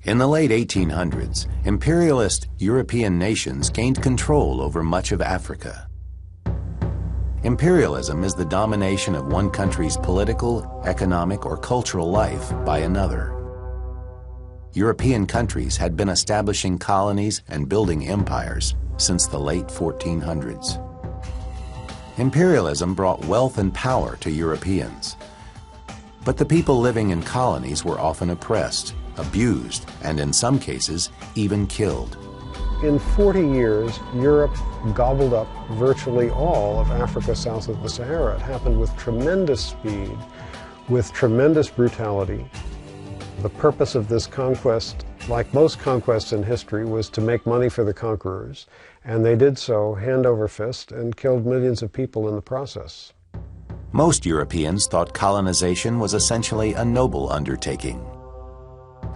In the late 1800s, imperialist European nations gained control over much of Africa. Imperialism is the domination of one country's political, economic, or cultural life by another. European countries had been establishing colonies and building empires since the late 1400s. Imperialism brought wealth and power to Europeans. But the people living in colonies were often oppressed, abused, and in some cases, even killed. In 40 years, Europe gobbled up virtually all of Africa south of the Sahara. It happened with tremendous speed, with tremendous brutality. The purpose of this conquest, like most conquests in history, was to make money for the conquerors, and they did so hand over fist and killed millions of people in the process. Most Europeans thought colonization was essentially a noble undertaking.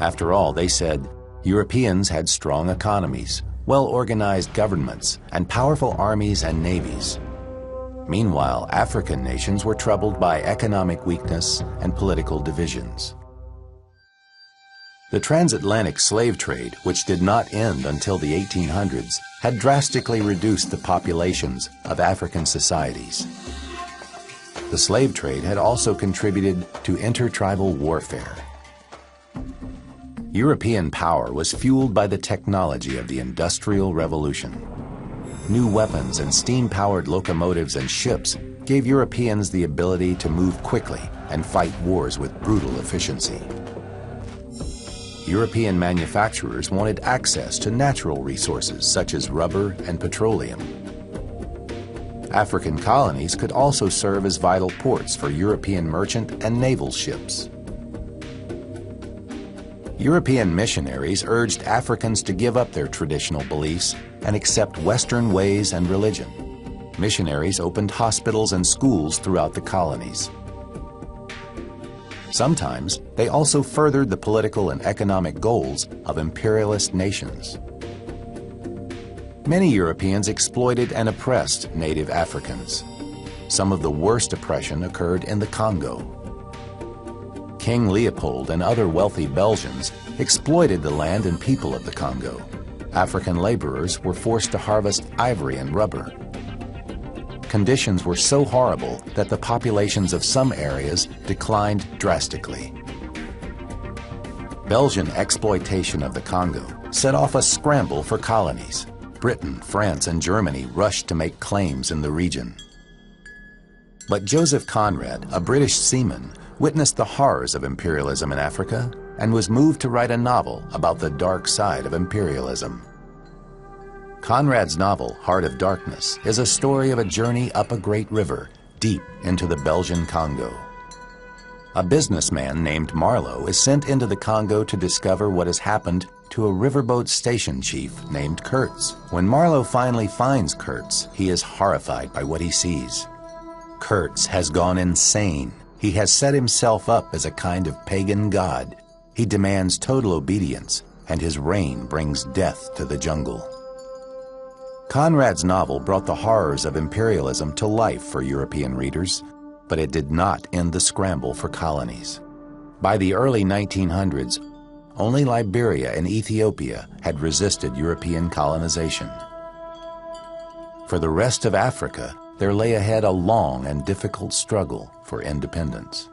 After all, they said, Europeans had strong economies, well-organized governments, and powerful armies and navies. Meanwhile, African nations were troubled by economic weakness and political divisions. The transatlantic slave trade, which did not end until the 1800s, had drastically reduced the populations of African societies. The slave trade had also contributed to intertribal warfare. European power was fueled by the technology of the Industrial Revolution. New weapons and steam-powered locomotives and ships gave Europeans the ability to move quickly and fight wars with brutal efficiency. European manufacturers wanted access to natural resources such as rubber and petroleum. African colonies could also serve as vital ports for European merchant and naval ships. European missionaries urged Africans to give up their traditional beliefs and accept Western ways and religion. Missionaries opened hospitals and schools throughout the colonies. Sometimes they also furthered the political and economic goals of imperialist nations. Many Europeans exploited and oppressed native Africans. Some of the worst oppression occurred in the Congo. King Leopold and other wealthy Belgians exploited the land and people of the Congo. African laborers were forced to harvest ivory and rubber. Conditions were so horrible that the populations of some areas declined drastically. Belgian exploitation of the Congo set off a scramble for colonies. Britain, France, and Germany rushed to make claims in the region. But Joseph Conrad, a British seaman, witnessed the horrors of imperialism in Africa and was moved to write a novel about the dark side of imperialism. Conrad's novel, Heart of Darkness, is a story of a journey up a great river, deep into the Belgian Congo. A businessman named Marlowe is sent into the Congo to discover what has happened to a riverboat station chief named Kurtz. When Marlowe finally finds Kurtz, he is horrified by what he sees. Kurtz has gone insane. He has set himself up as a kind of pagan god. He demands total obedience, and his reign brings death to the jungle. Conrad's novel brought the horrors of imperialism to life for European readers, but it did not end the scramble for colonies. By the early 1900s, only Liberia and Ethiopia had resisted European colonization. For the rest of Africa, there lay ahead a long and difficult struggle for independence.